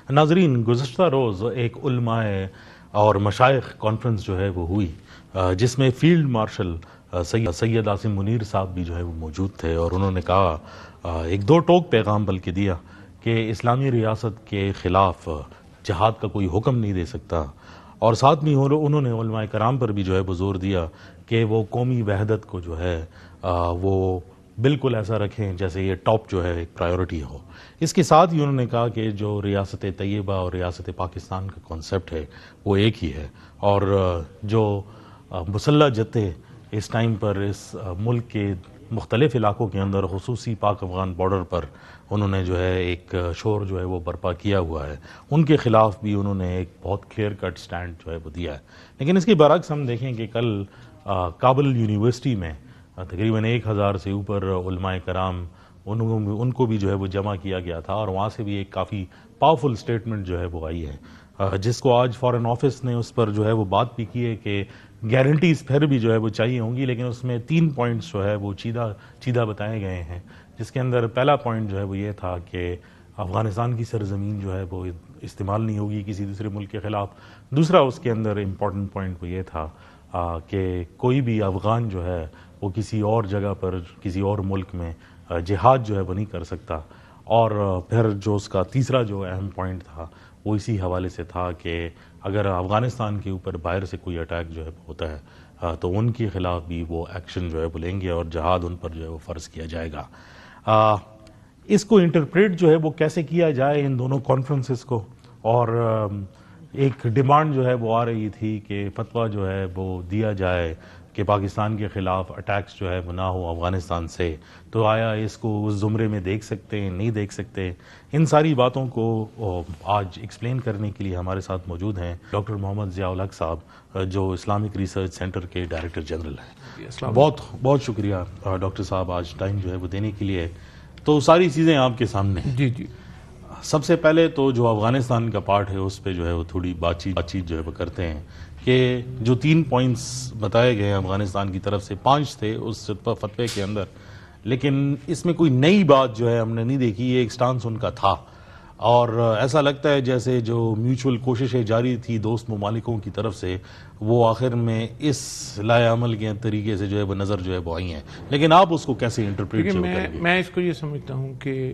ناظرین، گزشتہ روز ایک علماء اور مشائخ کانفرنس جو ہے وہ ہوئی، جس میں فیلڈ مارشل سید عاصم منیر صاحب بھی جو ہے وہ موجود تھے، اور انہوں نے کہا، ایک دو ٹوک پیغام بلکہ دیا، کہ اسلامی ریاست کے خلاف جہاد کا کوئی حکم نہیں دے سکتا، اور ساتھ میں انہوں نے علماء کرام پر بھی جو ہے وہ زور دیا کہ وہ قومی وحدت کو جو ہے وہ بالکل ایسا رکھیں جیسے یہ ٹاپ جو ہے ایک پرائیورٹی ہو۔ اس کے ساتھ ہی انہوں نے کہا کہ جو ریاست طیبہ اور ریاست پاکستان کا کانسیپٹ ہے وہ ایک ہی ہے، اور جو مسلح جتھے اس ٹائم پر اس ملک کے مختلف علاقوں کے اندر، خصوصی پاک افغان بارڈر پر انہوں نے جو ہے ایک شور جو ہے وہ برپا کیا ہوا ہے، ان کے خلاف بھی انہوں نے ایک بہت کلیئر کٹ سٹینڈ جو ہے وہ دیا ہے۔ لیکن اس کے برعکس ہم دیکھیں کہ کل کابل یونیورسٹی میں تقریباً 1000 سے اوپر علماء کرام ان کو بھی جو ہے وہ جمع کیا گیا تھا، اور وہاں سے بھی ایک کافی پاورفل سٹیٹمنٹ جو ہے وہ آئی ہے، جس کو آج فارن آفس نے اس پر جو ہے وہ بات بھی کی ہے کہ گارنٹیز پھر بھی جو ہے وہ چاہیے ہوں گی، لیکن اس میں 3 پوائنٹس جو ہے وہ چیدہ بتائے گئے ہیں، جس کے اندر پہلا پوائنٹ جو ہے وہ یہ تھا کہ افغانستان کی سرزمین جو ہے وہ استعمال نہیں ہوگی کسی دوسرے ملک کے خلاف۔ دوسرا اس کے اندر امپورٹنٹ پوائنٹ وہ یہ تھا کہ کوئی بھی افغان جو ہے وہ کسی اور جگہ پر کسی اور ملک میں جہاد جو ہے وہ نہیں کر سکتا، اور پھر جو اس کا تیسرا جو اہم پوائنٹ تھا وہ اسی حوالے سے تھا کہ اگر افغانستان کے اوپر باہر سے کوئی اٹیک جو ہے ہوتا ہے تو ان کے خلاف بھی وہ ایکشن جو ہے وہ لیں گے، اور جہاد ان پر جو ہے وہ فرض کیا جائے گا۔ اس کو انٹرپریٹ جو ہے وہ کیسے کیا جائے ان دونوں کانفرنسز کو، اور ایک ڈیمانڈ جو ہے وہ آ رہی تھی کہ فتویٰ جو ہے وہ دیا جائے کہ پاکستان کے خلاف اٹیکس جو ہے وہ نہ ہو افغانستان سے، تو آیا اس کو اس زمرے میں دیکھ سکتے ہیں، نہیں دیکھ سکتے؟ ان ساری باتوں کو آج ایکسپلین کرنے کے لیے ہمارے ساتھ موجود ہیں ڈاکٹر محمد ضیاء الحق صاحب، جو اسلامک ریسرچ سینٹر کے ڈائریکٹر جنرل ہیں۔ بہت بہت شکریہ ڈاکٹر صاحب آج ٹائم جو ہے وہ دینے کے لیے۔ تو ساری چیزیں آپ کے سامنے ہیں۔ جی جی، سب سے پہلے تو جو افغانستان کا پارٹ ہے اس پہ جو ہے وہ تھوڑی بات چیت جو ہے وہ کرتے ہیں کہ جو 3 پوائنٹس بتائے گئے ہیں افغانستان کی طرف سے، 5 تھے اس فتوے کے اندر، لیکن اس میں کوئی نئی بات جو ہے ہم نے نہیں دیکھی، یہ ایک سٹانس ان کا تھا، اور ایسا لگتا ہے جیسے جو میوچول کوششیں جاری تھی دوست ممالکوں کی طرف سے، وہ آخر میں اس لائے عمل کے طریقے سے جو ہے وہ نظر جو ہے وہ آئی ہیں۔ لیکن آپ اس کو کیسے انٹرپریٹ کریں گے؟ میں اس کو یہ سمجھتا ہوں کہ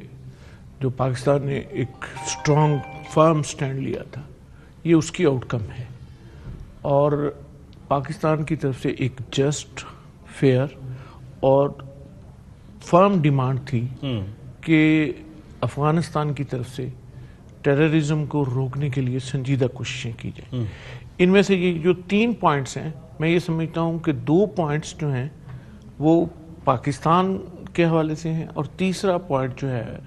جو پاکستان نے ایک اسٹرانگ فرم سٹینڈ لیا تھا، یہ اس کی آؤٹ کم ہے، اور پاکستان کی طرف سے ایک جسٹ، فیئر اور فرم ڈیمانڈ تھی کہ افغانستان کی طرف سے ٹیررزم کو روکنے کے لیے سنجیدہ کوششیں کی جائیں۔ ان میں سے یہ جو 3 پوائنٹس ہیں، میں یہ سمجھتا ہوں کہ 2 پوائنٹس جو ہیں وہ پاکستان کے حوالے سے ہیں، اور تیسرا پوائنٹ جو ہے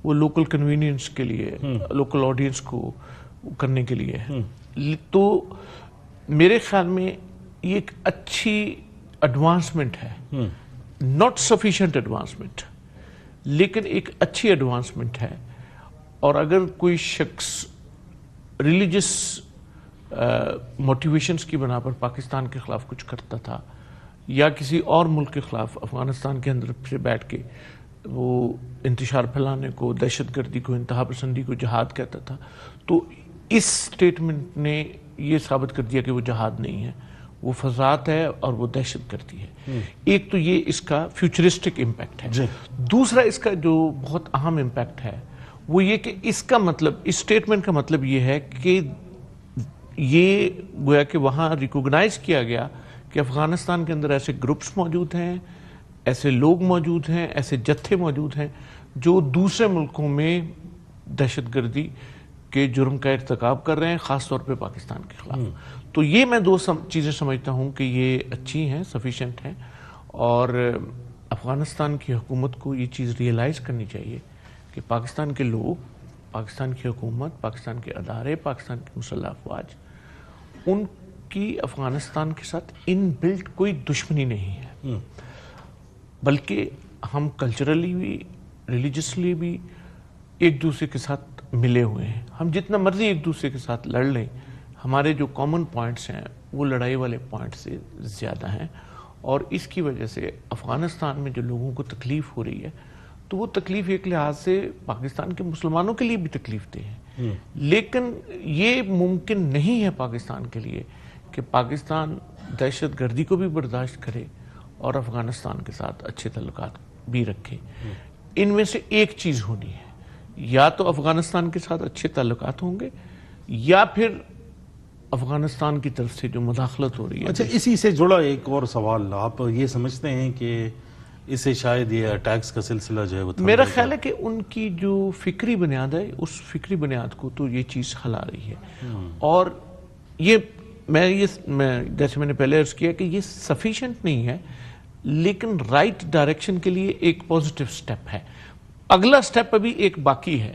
وہ لوکل کنوینئنس کے لیے، لوکل آڈینس کو کرنے کے لیے ہے۔ تو میرے خیال میں یہ ایک اچھی ایڈوانسمنٹ ہے، ناٹ سفیشینٹ ایڈوانسمنٹ، لیکن ایک اچھی ایڈوانسمنٹ ہے۔ اور اگر کوئی شخص ریلیجس موٹیویشنز کی بنا پر پاکستان کے خلاف کچھ کرتا تھا، یا کسی اور ملک کے خلاف افغانستان کے اندر سے بیٹھ کے وہ انتشار پھیلانے کو، دہشت گردی کو، انتہا پسندی کو جہاد کہتا تھا، تو اس سٹیٹمنٹ نے یہ ثابت کر دیا کہ وہ جہاد نہیں ہے، وہ فضاحت ہے اور وہ دہشت گردی ہے۔ ایک تو یہ اس کا فیوچرسٹک امپیکٹ ہے۔ دوسرا اس کا جو بہت اہم امپیکٹ ہے وہ یہ کہ اس کا مطلب، اس سٹیٹمنٹ کا مطلب یہ ہے کہ یہ گویا کہ وہاں ریکوگنائز کیا گیا کہ افغانستان کے اندر ایسے گروپس موجود ہیں، ایسے لوگ موجود ہیں، ایسے جتھے موجود ہیں جو دوسرے ملکوں میں دہشت گردی کے جرم کا ارتکاب کر رہے ہیں، خاص طور پہ پاکستان کے خلاف۔ تو یہ میں 2 چیزیں سمجھتا ہوں کہ یہ اچھی ہیں، سفیشینٹ ہیں، اور افغانستان کی حکومت کو یہ چیز ریئلائز کرنی چاہیے کہ پاکستان کے لوگ، پاکستان کی حکومت، پاکستان کے ادارے، پاکستان کی مسلح افواج، ان کی افغانستان کے ساتھ ان بلٹ کوئی دشمنی نہیں ہے، بلکہ ہم کلچرلی بھی، ریلیجسلی بھی ایک دوسرے کے ساتھ ملے ہوئے ہیں۔ ہم جتنا مرضی ایک دوسرے کے ساتھ لڑ لیں، ہمارے جو کامن پوائنٹس ہیں وہ لڑائی والے پوائنٹ سے زیادہ ہیں، اور اس کی وجہ سے افغانستان میں جو لوگوں کو تکلیف ہو رہی ہے تو وہ تکلیف ایک لحاظ سے پاکستان کے مسلمانوں کے لیے بھی تکلیف دہ ہے، لیکن یہ ممکن نہیں ہے پاکستان کے لیے کہ پاکستان دہشت گردی کو بھی برداشت کرے اور افغانستان کے ساتھ اچھے تعلقات بھی رکھے۔ ان میں سے ایک چیز ہونی ہے، یا تو افغانستان کے ساتھ اچھے تعلقات ہوں گے یا پھر افغانستان کی طرف سے جو مداخلت ہو رہی ہے۔ اچھا، اسی سے جڑا ایک اور سوال، آپ یہ سمجھتے ہیں کہ اسے شاید یہ اٹیکس کا سلسلہ جو ہے وہ میرا خیال ہے کہ ان کی جو فکری بنیاد ہے، اس فکری بنیاد کو تو یہ چیز ہلا رہی ہے، اور یہ جیسے میں نے پہلے عرض کیا کہ یہ سفیشینٹ نہیں ہے، لیکن رائٹ ڈائریکشن کے لیے ایک پازیٹیو سٹیپ ہے۔ اگلا سٹیپ ابھی ایک باقی ہے،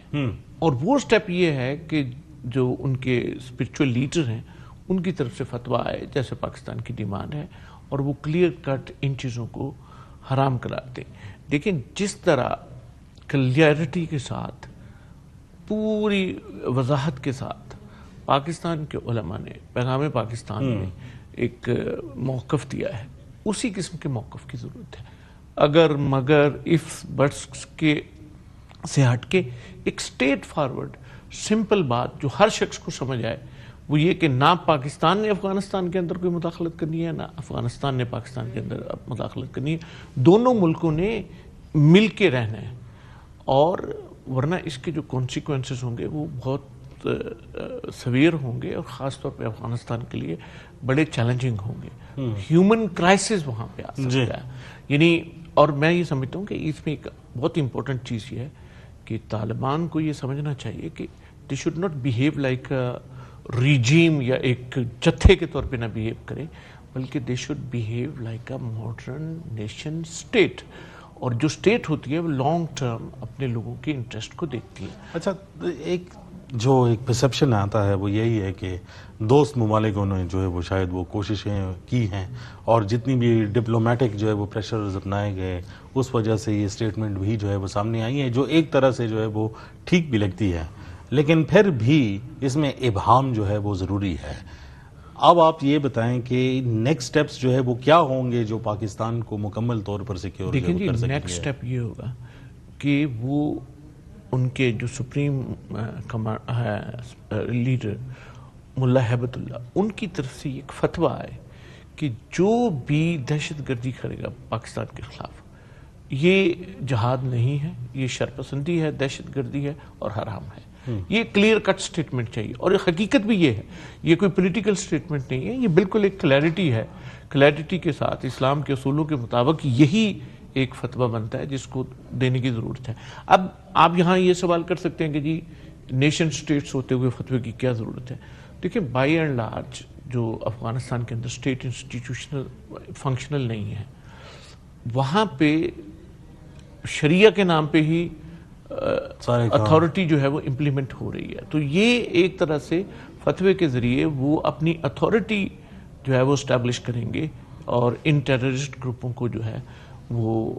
اور وہ سٹیپ یہ ہے کہ جو ان کے اسپرچول لیڈر ہیں ان کی طرف سے فتویٰ آئے، جیسے پاکستان کی ڈیمانڈ ہے، اور وہ کلیئر کٹ ان چیزوں کو حرام قرار دیں۔ لیکن جس طرح کلیئرٹی کے ساتھ، پوری وضاحت کے ساتھ پاکستان کے علماء نے پیغام پاکستان میں ایک موقف دیا ہے، اسی قسم کے موقف کی ضرورت ہے۔ اگر مگر اف بٹس کے سے ہٹ کے ایک سٹیٹ فارورڈ سمپل بات جو ہر شخص کو سمجھ آئے، وہ یہ کہ نہ پاکستان نے افغانستان کے اندر کوئی مداخلت کرنی ہے، نہ افغانستان نے پاکستان کے اندر مداخلت کرنی ہے، دونوں ملکوں نے مل کے رہنا ہے، اور ورنہ اس کے جو کانسیکوینسز ہوں گے وہ بہت سویر ہوں گے، اور خاص طور پہ افغانستان کے لیے بڑے چیلنجنگ ہوں گے۔ ہیومن کرائسس وہاں پہ آ سکتا ہے، یعنی، اور میں یہ سمجھتا ہوں کہ اس میں ایک بہت امپورٹنٹ چیز یہ ہے کہ طالبان کو یہ سمجھنا چاہیے کہ they should not behave like regime, یا ایک جتھے کے طور پہ نہ بیہیو کرے، بلکہ they should behave like a modern nation state, اور جو اسٹیٹ ہوتی ہے وہ لانگ ٹرم اپنے لوگوں کے انٹرسٹ کو دیکھتی ہے۔ اچھا، ایک پرسیپشن آتا ہے وہ یہی ہے کہ دوست ممالکوں نے جو ہے وہ شاید وہ کوششیں کی ہیں، اور جتنی بھی ڈپلومیٹک جو ہے وہ پریشرز اپنائے گئے، اس وجہ سے یہ اسٹیٹمنٹ بھی جو ہے وہ سامنے آئی ہے، جو ایک طرح سے جو ہے وہ ٹھیک بھی لگتی ہے، لیکن پھر بھی اس میں ابہام جو ہے وہ ضروری ہے۔ اب آپ یہ بتائیں کہ نیکسٹ سٹیپس جو ہے وہ کیا ہوں گے جو پاکستان کو مکمل طور پر سیکیور دیکھیں جی، کر سکیں گے؟ نیکسٹ سٹیپ یہ ہوگا کہ وہ ان کے جو سپریم لیڈر ملا ہیبت اللہ، ان کی طرف سے ایک فتویٰ آئے کہ جو بھی دہشت گردی کرے گا پاکستان کے خلاف، یہ جہاد نہیں ہے، یہ شرپسندی ہے، دہشت گردی ہے اور حرام ہے۔ یہ کلیئر کٹ سٹیٹمنٹ چاہیے، اور حقیقت بھی یہ ہے، یہ کوئی پولیٹیکل سٹیٹمنٹ نہیں ہے، یہ بالکل ایک کلیئرٹی ہے۔ کلیئرٹی کے ساتھ اسلام کے اصولوں کے مطابق یہی ایک فتویٰ بنتا ہے جس کو دینے کی ضرورت ہے۔ اب آپ یہاں یہ سوال کر سکتے ہیں کہ جی نیشن سٹیٹس ہوتے ہوئے فتوے کی کیا ضرورت ہے؟ دیکھیں، بائی اینڈ لارج جو افغانستان کے اندر اسٹیٹ انسٹیٹیوشنل فنکشنل نہیں ہے، وہاں پہ شریعہ کے نام پہ ہی اتھارٹی جو ہے وہ امپلیمنٹ ہو رہی ہے، تو یہ ایک طرح سے فتوے کے ذریعے وہ اپنی اتھارٹی جو ہے وہ اسٹیبلش کریں گے، اور ان ٹیررسٹ گروپوں کو جو ہے وہ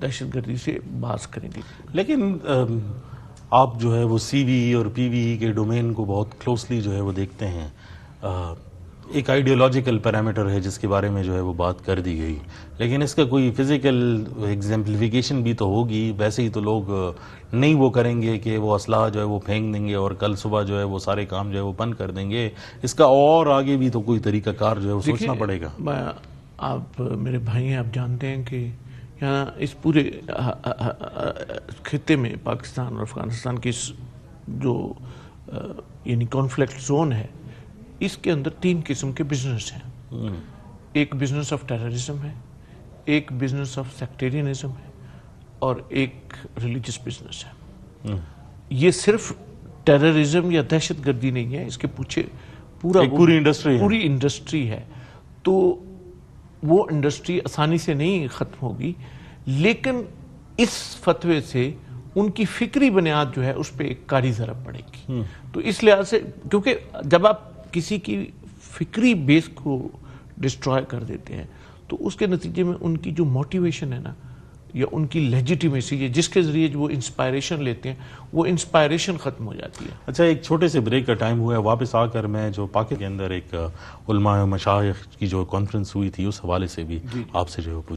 دہشت گردی سے باز کریں گے۔ لیکن آپ جو ہے وہ سی وی ای اور پی وی ای کے ڈومین کو بہت کلوزلی جو ہے وہ دیکھتے ہیں، ایک آئیڈیولوجیکل پیرامیٹر ہے جس کے بارے میں جو ہے وہ بات کر دی گئی، لیکن اس کا کوئی فزیکل ایگزمپلیفیکیشن بھی تو ہوگی۔ ویسے ہی تو لوگ نہیں وہ کریں گے کہ وہ اسلحہ جو ہے وہ پھینک دیں گے اور کل صبح جو ہے وہ سارے کام جو ہے وہ بند کر دیں گے، اس کا اور آگے بھی تو کوئی طریقہ کار جو ہے وہ سوچنا پڑے گا۔ آپ میرے بھائی ہیں، آپ جانتے ہیں کہ یہاں اس پورے خطے میں پاکستان اور افغانستان کی جو یعنی کانفلکٹ زون ہے، اس کے اندر 3 قسم کے بزنس ہیں۔ ایک بزنس آف ٹیررزم ہے، ایک بزنس آف سیکٹیرینزم ہے، اور ایک ریلیجس بزنس ہے۔ یہ صرف ٹیررزم یا دہشت گردی نہیں ہے، اس کے پیچھے پوری انڈسٹری ہے۔ تو وہ انڈسٹری آسانی سے نہیں ختم ہوگی، لیکن اس فتوے سے ان کی فکری بنیاد جو ہے اس پہ ایک کاری ضرب پڑے گی۔ تو اس لحاظ سے، کیونکہ جب آپ کسی کی فکری بیس کو ڈسٹرائے کر دیتے ہیں تو اس کے نتیجے میں ان کی جو موٹیویشن ہے نا، یا ان کی لیجیٹیمیسی ہے جس کے ذریعے وہ انسپائریشن لیتے ہیں، وہ انسپائریشن ختم ہو جاتی ہے۔ اچھا، ایک چھوٹے سے بریک کا ٹائم ہوا ہے، واپس آ کر میں جو پاکستان کے اندر ایک علماء و مشائخ کی جو کانفرنس ہوئی تھی اس حوالے سے بھی آپ سے جو ہے